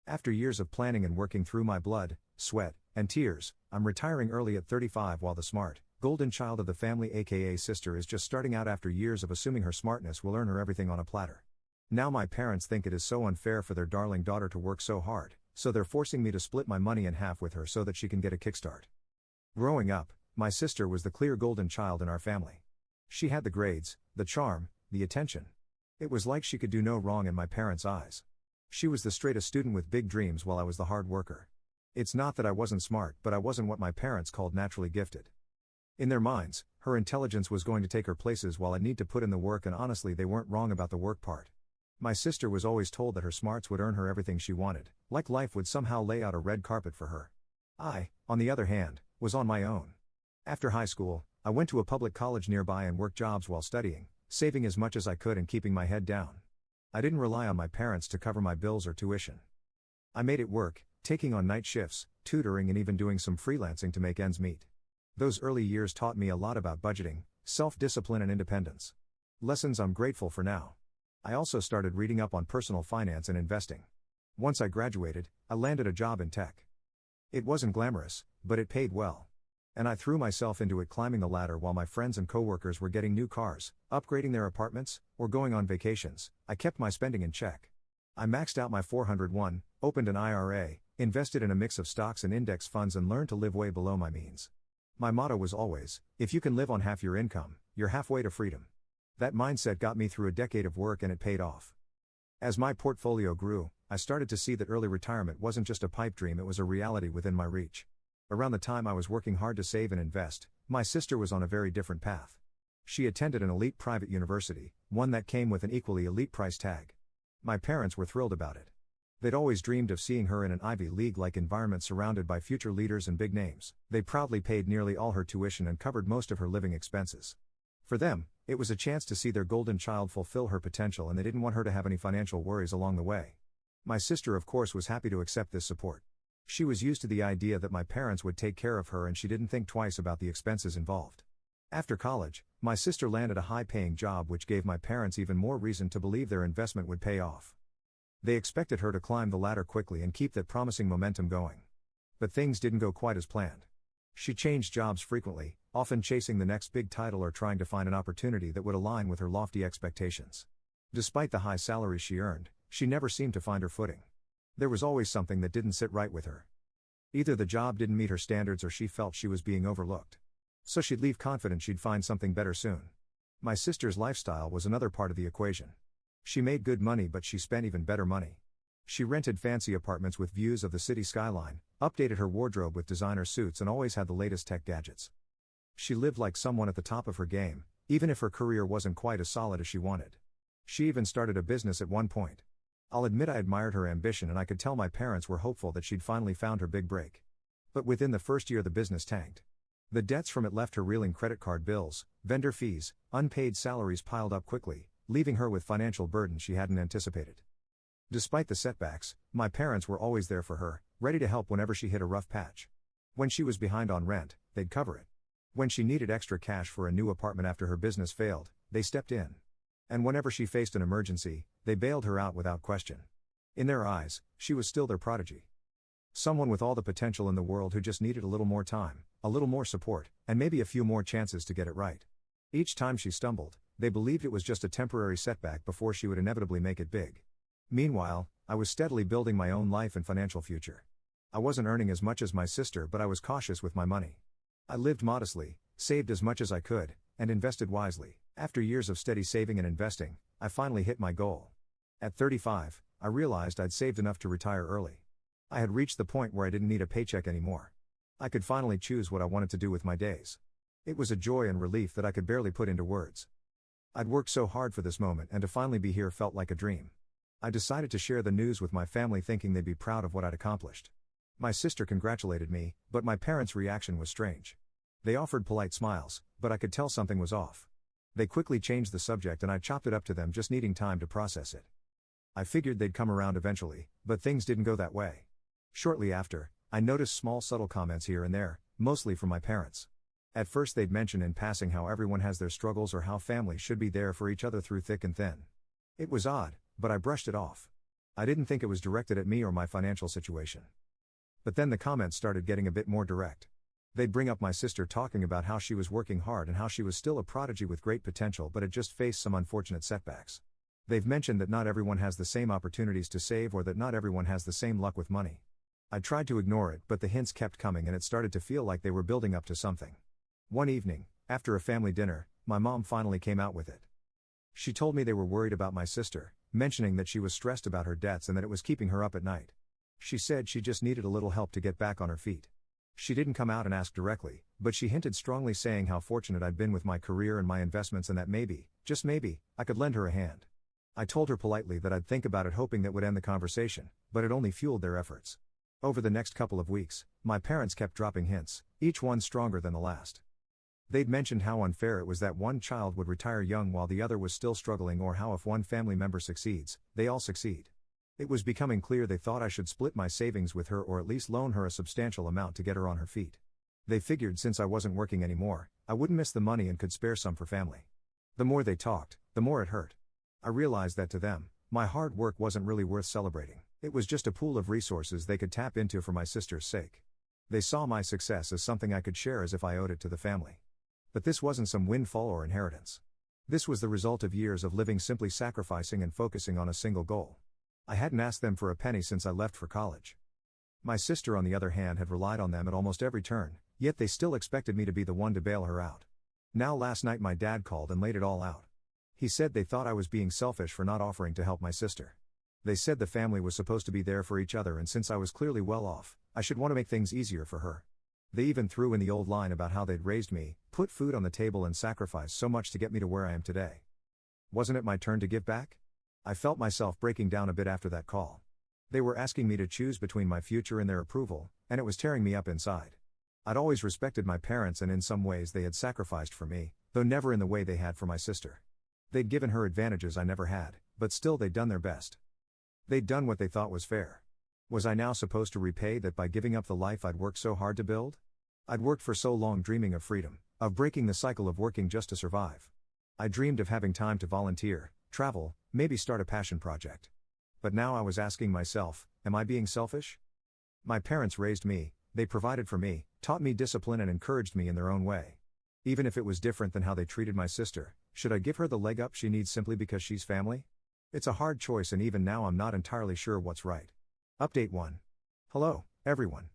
After years of planning and working through my blood, sweat, and tears, I'm retiring early at 35 while the smart, golden child of the family aka sister is just starting out after years of assuming her smartness will earn her everything on a platter. Now my parents think it is so unfair for their darling daughter to work so hard, so they're forcing me to split my money in half with her so that she can get a kickstart. Growing up, my sister was the clear golden child in our family. She had the grades, the charm, the attention. It was like she could do no wrong in my parents' eyes. She was the straightest student with big dreams while I was the hard worker. It's not that I wasn't smart, but I wasn't what my parents called naturally gifted. In their minds, her intelligence was going to take her places while I'd need to put in the work, and honestly they weren't wrong about the work part. My sister was always told that her smarts would earn her everything she wanted, like life would somehow lay out a red carpet for her. I, on the other hand, was on my own. After high school, I went to a public college nearby and worked jobs while studying, saving as much as I could and keeping my head down. I didn't rely on my parents to cover my bills or tuition. I made it work, taking on night shifts, tutoring, and even doing some freelancing to make ends meet. Those early years taught me a lot about budgeting, self-discipline, and independence. Lessons I'm grateful for now. I also started reading up on personal finance and investing. Once I graduated, I landed a job in tech. It wasn't glamorous, but it paid well. And I threw myself into it, climbing the ladder while my friends and coworkers were getting new cars, upgrading their apartments, or going on vacations. I kept my spending in check. I maxed out my 401, opened an IRA, invested in a mix of stocks and index funds, and learned to live way below my means. My motto was always, if you can live on half your income, you're halfway to freedom. That mindset got me through a decade of work, and it paid off. As my portfolio grew, I started to see that early retirement wasn't just a pipe dream, it was a reality within my reach. Around the time I was working hard to save and invest, my sister was on a very different path. She attended an elite private university, one that came with an equally elite price tag. My parents were thrilled about it. They'd always dreamed of seeing her in an Ivy League-like environment surrounded by future leaders and big names. They proudly paid nearly all her tuition and covered most of her living expenses. For them, it was a chance to see their golden child fulfill her potential, and they didn't want her to have any financial worries along the way. My sister, of course, was happy to accept this support. She was used to the idea that my parents would take care of her, and she didn't think twice about the expenses involved. After college, my sister landed a high-paying job, which gave my parents even more reason to believe their investment would pay off. They expected her to climb the ladder quickly and keep that promising momentum going. But things didn't go quite as planned. She changed jobs frequently, often chasing the next big title or trying to find an opportunity that would align with her lofty expectations. Despite the high salary she earned, she never seemed to find her footing. There was always something that didn't sit right with her. Either the job didn't meet her standards or she felt she was being overlooked. So she'd leave confident she'd find something better soon. My sister's lifestyle was another part of the equation. She made good money, but she spent even better money. She rented fancy apartments with views of the city skyline, updated her wardrobe with designer suits, and always had the latest tech gadgets. She lived like someone at the top of her game, even if her career wasn't quite as solid as she wanted. She even started a business at one point. I'll admit I admired her ambition, and I could tell my parents were hopeful that she'd finally found her big break. But within the first year the business tanked. The debts from it left her reeling. Credit card bills, vendor fees, unpaid salaries piled up quickly, leaving her with financial burdens she hadn't anticipated. Despite the setbacks, my parents were always there for her, ready to help whenever she hit a rough patch. When she was behind on rent, they'd cover it. When she needed extra cash for a new apartment after her business failed, they stepped in. And whenever she faced an emergency, they bailed her out without question. In their eyes, she was still their prodigy. Someone with all the potential in the world who just needed a little more time, a little more support, and maybe a few more chances to get it right. Each time she stumbled, they believed it was just a temporary setback before she would inevitably make it big. Meanwhile, I was steadily building my own life and financial future. I wasn't earning as much as my sister, but I was cautious with my money. I lived modestly, saved as much as I could, and invested wisely. After years of steady saving and investing, I finally hit my goal. At 35, I realized I'd saved enough to retire early. I had reached the point where I didn't need a paycheck anymore. I could finally choose what I wanted to do with my days. It was a joy and relief that I could barely put into words. I'd worked so hard for this moment, and to finally be here felt like a dream. I decided to share the news with my family, thinking they'd be proud of what I'd accomplished. My sister congratulated me, but my parents' reaction was strange. They offered polite smiles, but I could tell something was off. They quickly changed the subject, and I chopped it up to them, just needing time to process it. I figured they'd come around eventually, but things didn't go that way. Shortly after, I noticed small subtle comments here and there, mostly from my parents. At first they'd mention in passing how everyone has their struggles or how families should be there for each other through thick and thin. It was odd, but I brushed it off. I didn't think it was directed at me or my financial situation. But then the comments started getting a bit more direct. They'd bring up my sister talking about how she was working hard and how she was still a prodigy with great potential but had just faced some unfortunate setbacks. They've mentioned that not everyone has the same opportunities to save or that not everyone has the same luck with money. I tried to ignore it, but the hints kept coming and it started to feel like they were building up to something. One evening, after a family dinner, my mom finally came out with it. She told me they were worried about my sister, mentioning that she was stressed about her debts and that it was keeping her up at night. She said she just needed a little help to get back on her feet. She didn't come out and ask directly, but she hinted strongly, saying how fortunate I'd been with my career and my investments and that maybe, just maybe, I could lend her a hand. I told her politely that I'd think about it, hoping that would end the conversation, but it only fueled their efforts. Over the next couple of weeks, my parents kept dropping hints, each one stronger than the last. They'd mentioned how unfair it was that one child would retire young while the other was still struggling, or how if one family member succeeds, they all succeed. It was becoming clear they thought I should split my savings with her or at least loan her a substantial amount to get her on her feet. They figured since I wasn't working anymore, I wouldn't miss the money and could spare some for family. The more they talked, the more it hurt. I realized that to them, my hard work wasn't really worth celebrating. It was just a pool of resources they could tap into for my sister's sake. They saw my success as something I could share as if I owed it to the family. But this wasn't some windfall or inheritance. This was the result of years of living simply, sacrificing and focusing on a single goal. I hadn't asked them for a penny since I left for college. My sister, on the other hand, had relied on them at almost every turn, yet they still expected me to be the one to bail her out. Now last night my dad called and laid it all out. He said they thought I was being selfish for not offering to help my sister. They said the family was supposed to be there for each other, and since I was clearly well off, I should want to make things easier for her. They even threw in the old line about how they'd raised me, put food on the table and sacrificed so much to get me to where I am today. Wasn't it my turn to give back? I felt myself breaking down a bit after that call. They were asking me to choose between my future and their approval, and it was tearing me up inside. I'd always respected my parents, and in some ways they had sacrificed for me, though never in the way they had for my sister. They'd given her advantages I never had, but still they'd done their best. They'd done what they thought was fair. Was I now supposed to repay that by giving up the life I'd worked so hard to build? I'd worked for so long dreaming of freedom, of breaking the cycle of working just to survive. I dreamed of having time to volunteer, travel, maybe start a passion project. But now I was asking myself, am I being selfish? My parents raised me, they provided for me, taught me discipline and encouraged me in their own way. Even if it was different than how they treated my sister, should I give her the leg up she needs simply because she's family? It's a hard choice, and even now I'm not entirely sure what's right. Update 1. Hello, everyone.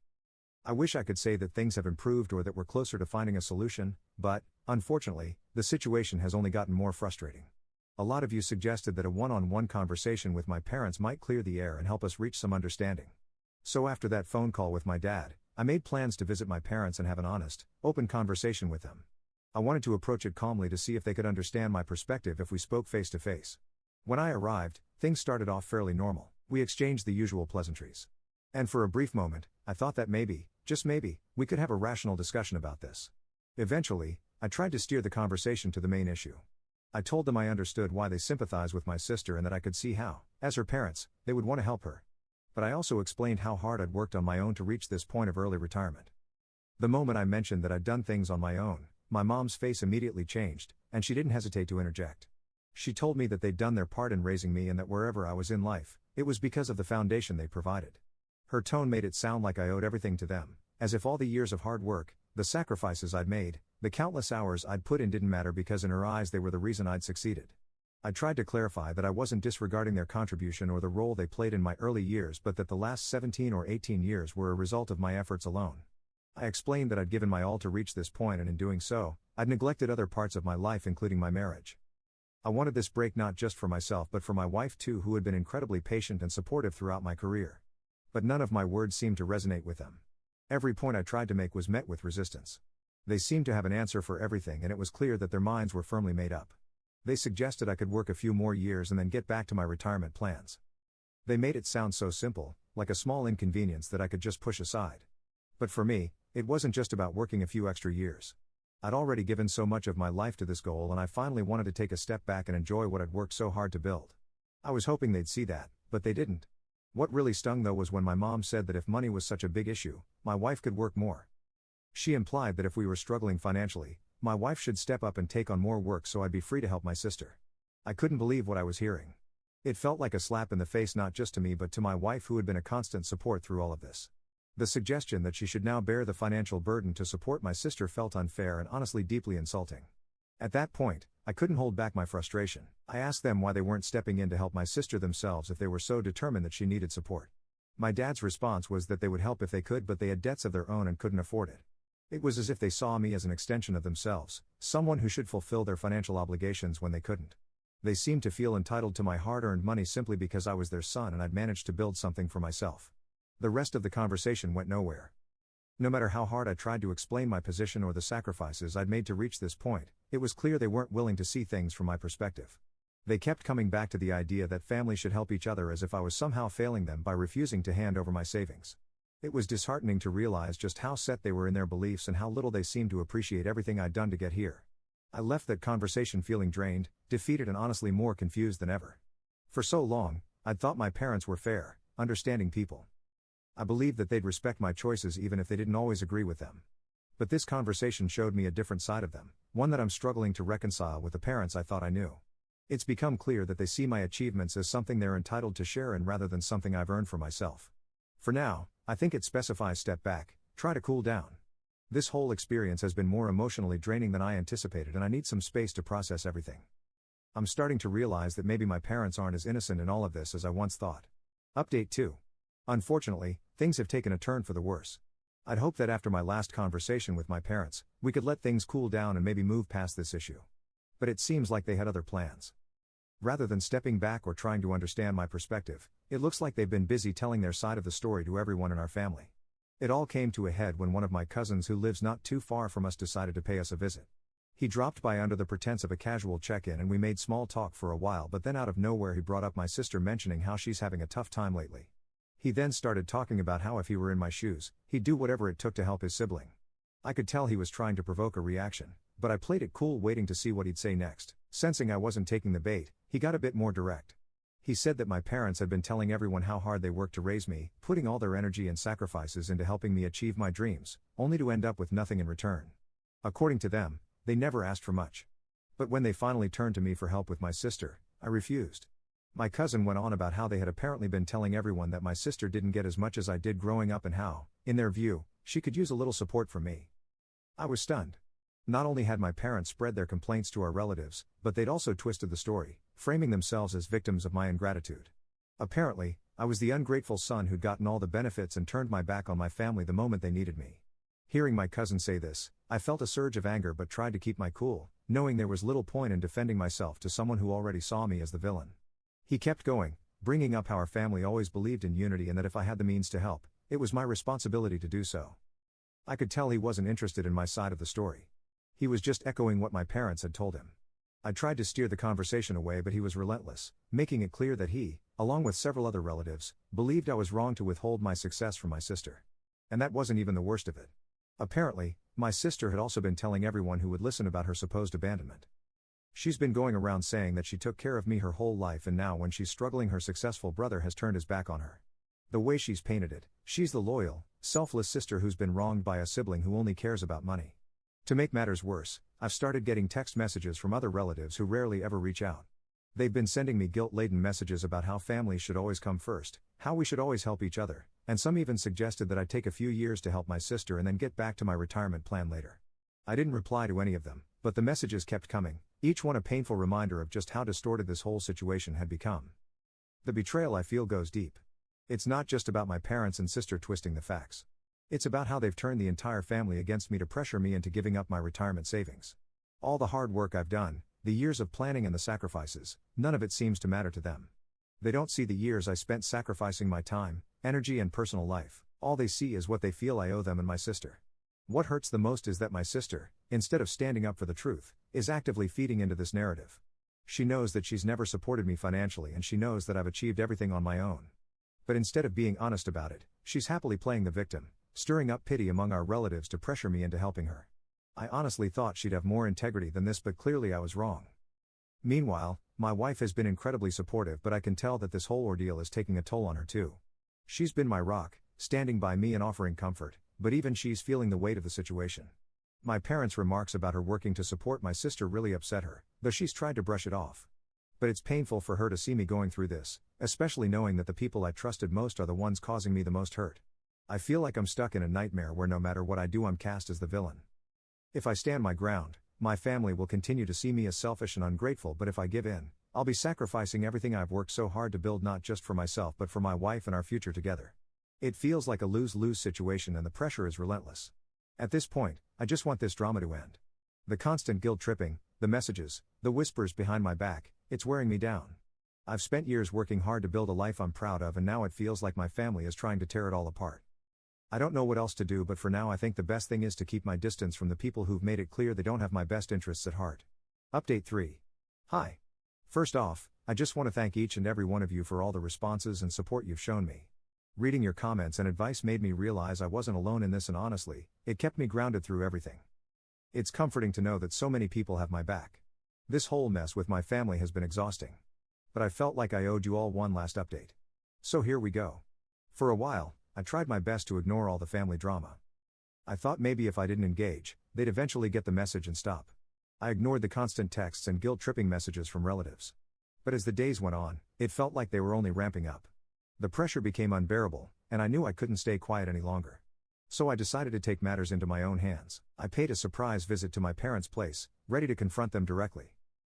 I wish I could say that things have improved or that we're closer to finding a solution, but, unfortunately, the situation has only gotten more frustrating. A lot of you suggested that a one-on-one conversation with my parents might clear the air and help us reach some understanding. So after that phone call with my dad, I made plans to visit my parents and have an honest, open conversation with them. I wanted to approach it calmly to see if they could understand my perspective if we spoke face to face. When I arrived, things started off fairly normal. We exchanged the usual pleasantries. And for a brief moment, I thought that maybe, just maybe, we could have a rational discussion about this. Eventually, I tried to steer the conversation to the main issue. I told them I understood why they sympathize with my sister and that I could see how, as her parents, they would want to help her. But I also explained how hard I'd worked on my own to reach this point of early retirement. The moment I mentioned that I'd done things on my own, my mom's face immediately changed, and she didn't hesitate to interject. She told me that they'd done their part in raising me and that wherever I was in life, it was because of the foundation they provided. Her tone made it sound like I owed everything to them, as if all the years of hard work, the sacrifices I'd made, the countless hours I'd put in didn't matter because in her eyes they were the reason I'd succeeded. I tried to clarify that I wasn't disregarding their contribution or the role they played in my early years, but that the last 17 or 18 years were a result of my efforts alone. I explained that I'd given my all to reach this point, and in doing so, I'd neglected other parts of my life, including my marriage. I wanted this break not just for myself but for my wife too, who had been incredibly patient and supportive throughout my career. But none of my words seemed to resonate with them. Every point I tried to make was met with resistance. They seemed to have an answer for everything, and it was clear that their minds were firmly made up. They suggested I could work a few more years and then get back to my retirement plans. They made it sound so simple, like a small inconvenience that I could just push aside. But for me, it wasn't just about working a few extra years. I'd already given so much of my life to this goal, and I finally wanted to take a step back and enjoy what I'd worked so hard to build. I was hoping they'd see that, but they didn't. What really stung though was when my mom said that if money was such a big issue, my wife could work more. She implied that if we were struggling financially, my wife should step up and take on more work so I'd be free to help my sister. I couldn't believe what I was hearing. It felt like a slap in the face not just to me but to my wife, who had been a constant support through all of this. The suggestion that she should now bear the financial burden to support my sister felt unfair and honestly deeply insulting. At that point, I couldn't hold back my frustration. I asked them why they weren't stepping in to help my sister themselves if they were so determined that she needed support. My dad's response was that they would help if they could, but they had debts of their own and couldn't afford it. It was as if they saw me as an extension of themselves, someone who should fulfill their financial obligations when they couldn't. They seemed to feel entitled to my hard-earned money simply because I was their son and I'd managed to build something for myself. The rest of the conversation went nowhere. No matter how hard I tried to explain my position or the sacrifices I'd made to reach this point, it was clear they weren't willing to see things from my perspective. They kept coming back to the idea that family should help each other, as if I was somehow failing them by refusing to hand over my savings. It was disheartening to realize just how set they were in their beliefs and how little they seemed to appreciate everything I'd done to get here. I left that conversation feeling drained, defeated, and honestly more confused than ever. For so long, I'd thought my parents were fair, understanding people. I believed that they'd respect my choices even if they didn't always agree with them. But this conversation showed me a different side of them, one that I'm struggling to reconcile with the parents I thought I knew. It's become clear that they see my achievements as something they're entitled to share in rather than something I've earned for myself. For now, I think it specifies step back, try to cool down. This whole experience has been more emotionally draining than I anticipated, and I need some space to process everything. I'm starting to realize that maybe my parents aren't as innocent in all of this as I once thought. Update 2. Unfortunately, things have taken a turn for the worse. I'd hoped that after my last conversation with my parents, we could let things cool down and maybe move past this issue. But it seems like they had other plans. Rather than stepping back or trying to understand my perspective, it looks like they've been busy telling their side of the story to everyone in our family. It all came to a head when one of my cousins who lives not too far from us decided to pay us a visit. He dropped by under the pretense of a casual check-in and we made small talk for a while, but then out of nowhere he brought up my sister, mentioning how she's having a tough time lately. He then started talking about how if he were in my shoes, he'd do whatever it took to help his sibling. I could tell he was trying to provoke a reaction, but I played it cool, waiting to see what he'd say next. Sensing I wasn't taking the bait, he got a bit more direct. He said that my parents had been telling everyone how hard they worked to raise me, putting all their energy and sacrifices into helping me achieve my dreams, only to end up with nothing in return. According to them, they never asked for much. But when they finally turned to me for help with my sister, I refused. My cousin went on about how they had apparently been telling everyone that my sister didn't get as much as I did growing up and how, in their view, she could use a little support from me. I was stunned. Not only had my parents spread their complaints to our relatives, but they'd also twisted the story, framing themselves as victims of my ingratitude. Apparently, I was the ungrateful son who'd gotten all the benefits and turned my back on my family the moment they needed me. Hearing my cousin say this, I felt a surge of anger but tried to keep my cool, knowing there was little point in defending myself to someone who already saw me as the villain. He kept going, bringing up how our family always believed in unity and that if I had the means to help, it was my responsibility to do so. I could tell he wasn't interested in my side of the story. He was just echoing what my parents had told him. I tried to steer the conversation away, but he was relentless, making it clear that he, along with several other relatives, believed I was wrong to withhold my success from my sister. And that wasn't even the worst of it. Apparently, my sister had also been telling everyone who would listen about her supposed abandonment. She's been going around saying that she took care of me her whole life, and now when she's struggling, her successful brother has turned his back on her. The way she's painted it, she's the loyal, selfless sister who's been wronged by a sibling who only cares about money. To make matters worse, I've started getting text messages from other relatives who rarely ever reach out. They've been sending me guilt-laden messages about how families should always come first, how we should always help each other, and some even suggested that I'd take a few years to help my sister and then get back to my retirement plan later. I didn't reply to any of them, but the messages kept coming, each one a painful reminder of just how distorted this whole situation had become. The betrayal I feel goes deep. It's not just about my parents and sister twisting the facts. It's about how they've turned the entire family against me to pressure me into giving up my retirement savings. All the hard work I've done, the years of planning and the sacrifices, none of it seems to matter to them. They don't see the years I spent sacrificing my time, energy and personal life. All they see is what they feel I owe them and my sister. What hurts the most is that my sister, instead of standing up for the truth, is actively feeding into this narrative. She knows that she's never supported me financially, and she knows that I've achieved everything on my own. But instead of being honest about it, she's happily playing the victim, stirring up pity among our relatives to pressure me into helping her. I honestly thought she'd have more integrity than this, but clearly I was wrong. Meanwhile, my wife has been incredibly supportive, but I can tell that this whole ordeal is taking a toll on her too. She's been my rock, standing by me and offering comfort, but even she's feeling the weight of the situation. My parents' remarks about her working to support my sister really upset her, though she's tried to brush it off. But it's painful for her to see me going through this, especially knowing that the people I trusted most are the ones causing me the most hurt. I feel like I'm stuck in a nightmare where no matter what I do I'm cast as the villain. If I stand my ground, my family will continue to see me as selfish and ungrateful, but if I give in, I'll be sacrificing everything I've worked so hard to build, not just for myself but for my wife and our future together. It feels like a lose-lose situation and the pressure is relentless. At this point, I just want this drama to end. The constant guilt-tripping, the messages, the whispers behind my back, it's wearing me down. I've spent years working hard to build a life I'm proud of, and now it feels like my family is trying to tear it all apart. I don't know what else to do, but for now I think the best thing is to keep my distance from the people who've made it clear they don't have my best interests at heart. Update 3. Hi. First off, I just want to thank each and every one of you for all the responses and support you've shown me. Reading your comments and advice made me realize I wasn't alone in this, and honestly, it kept me grounded through everything. It's comforting to know that so many people have my back. This whole mess with my family has been exhausting. But I felt like I owed you all one last update. So here we go. For a while, I tried my best to ignore all the family drama. I thought maybe if I didn't engage, they'd eventually get the message and stop. I ignored the constant texts and guilt-tripping messages from relatives. But as the days went on, it felt like they were only ramping up. The pressure became unbearable, and I knew I couldn't stay quiet any longer. So I decided to take matters into my own hands. I paid a surprise visit to my parents' place, ready to confront them directly.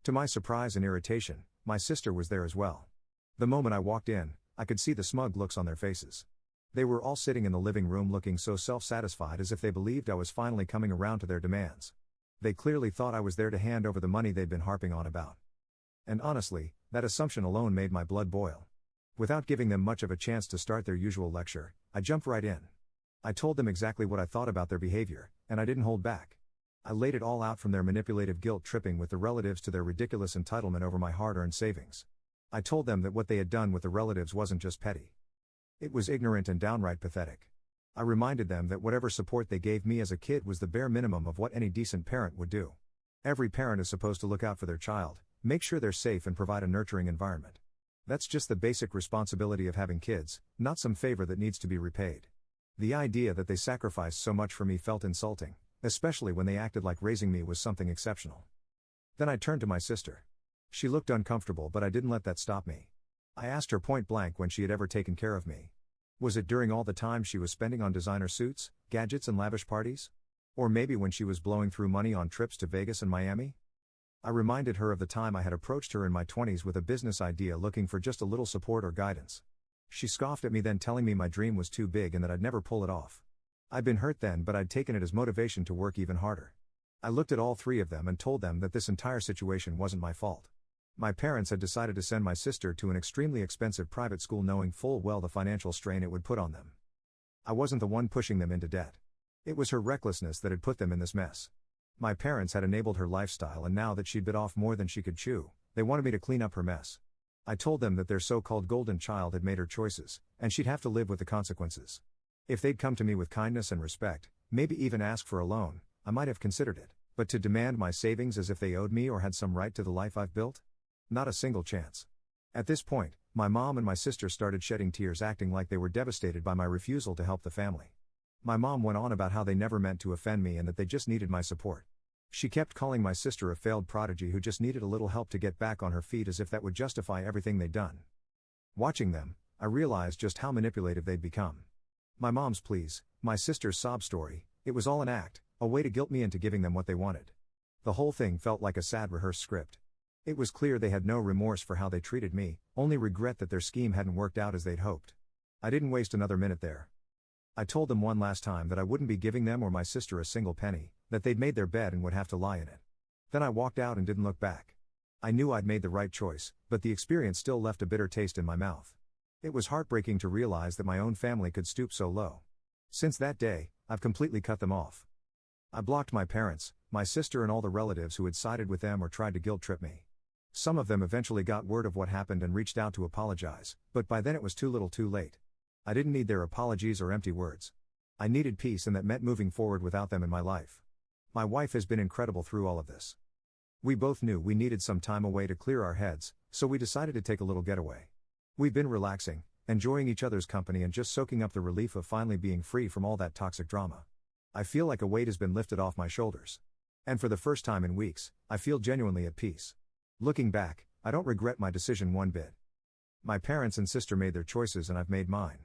To my surprise and irritation, my sister was there as well. The moment I walked in, I could see the smug looks on their faces. They were all sitting in the living room looking so self-satisfied, as if they believed I was finally coming around to their demands. They clearly thought I was there to hand over the money they'd been harping on about. And honestly, that assumption alone made my blood boil. Without giving them much of a chance to start their usual lecture, I jumped right in. I told them exactly what I thought about their behavior, and I didn't hold back. I laid it all out, from their manipulative guilt-tripping with the relatives to their ridiculous entitlement over my hard-earned savings. I told them that what they had done with the relatives wasn't just petty. It was ignorant and downright pathetic. I reminded them that whatever support they gave me as a kid was the bare minimum of what any decent parent would do. Every parent is supposed to look out for their child, make sure they're safe and provide a nurturing environment. That's just the basic responsibility of having kids, not some favor that needs to be repaid. The idea that they sacrificed so much for me felt insulting, especially when they acted like raising me was something exceptional. Then I turned to my sister. She looked uncomfortable, but I didn't let that stop me. I asked her point blank when she had ever taken care of me. Was it during all the time she was spending on designer suits, gadgets and lavish parties? Or maybe when she was blowing through money on trips to Vegas and Miami? I reminded her of the time I had approached her in my 20s with a business idea, looking for just a little support or guidance. She scoffed at me then, telling me my dream was too big and that I'd never pull it off. I'd been hurt then, but I'd taken it as motivation to work even harder. I looked at all three of them and told them that this entire situation wasn't my fault. My parents had decided to send my sister to an extremely expensive private school, knowing full well the financial strain it would put on them. I wasn't the one pushing them into debt. It was her recklessness that had put them in this mess. My parents had enabled her lifestyle, and now that she'd bit off more than she could chew, they wanted me to clean up her mess. I told them that their so-called golden child had made her choices, and she'd have to live with the consequences. If they'd come to me with kindness and respect, maybe even ask for a loan, I might have considered it, but to demand my savings as if they owed me or had some right to the life I've built? Not a single chance. At this point, my mom and my sister started shedding tears, acting like they were devastated by my refusal to help the family. My mom went on about how they never meant to offend me and that they just needed my support. She kept calling my sister a failed prodigy who just needed a little help to get back on her feet, as if that would justify everything they'd done. Watching them, I realized just how manipulative they'd become. My mom's pleas, my sister's sob story, it was all an act, a way to guilt me into giving them what they wanted. The whole thing felt like a sad rehearsed script. It was clear they had no remorse for how they treated me, only regret that their scheme hadn't worked out as they'd hoped. I didn't waste another minute there. I told them one last time that I wouldn't be giving them or my sister a single penny, that they'd made their bed and would have to lie in it. Then I walked out and didn't look back. I knew I'd made the right choice, but the experience still left a bitter taste in my mouth. It was heartbreaking to realize that my own family could stoop so low. Since that day, I've completely cut them off. I blocked my parents, my sister and all the relatives who had sided with them or tried to guilt-trip me. Some of them eventually got word of what happened and reached out to apologize, but by then it was too little too late. I didn't need their apologies or empty words. I needed peace, and that meant moving forward without them in my life. My wife has been incredible through all of this. We both knew we needed some time away to clear our heads, so we decided to take a little getaway. We've been relaxing, enjoying each other's company and just soaking up the relief of finally being free from all that toxic drama. I feel like a weight has been lifted off my shoulders. And for the first time in weeks, I feel genuinely at peace. Looking back, I don't regret my decision one bit. My parents and sister made their choices and I've made mine.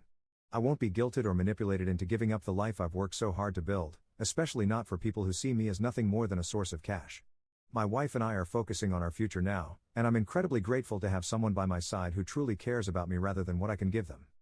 I won't be guilted or manipulated into giving up the life I've worked so hard to build, especially not for people who see me as nothing more than a source of cash. My wife and I are focusing on our future now, and I'm incredibly grateful to have someone by my side who truly cares about me rather than what I can give them.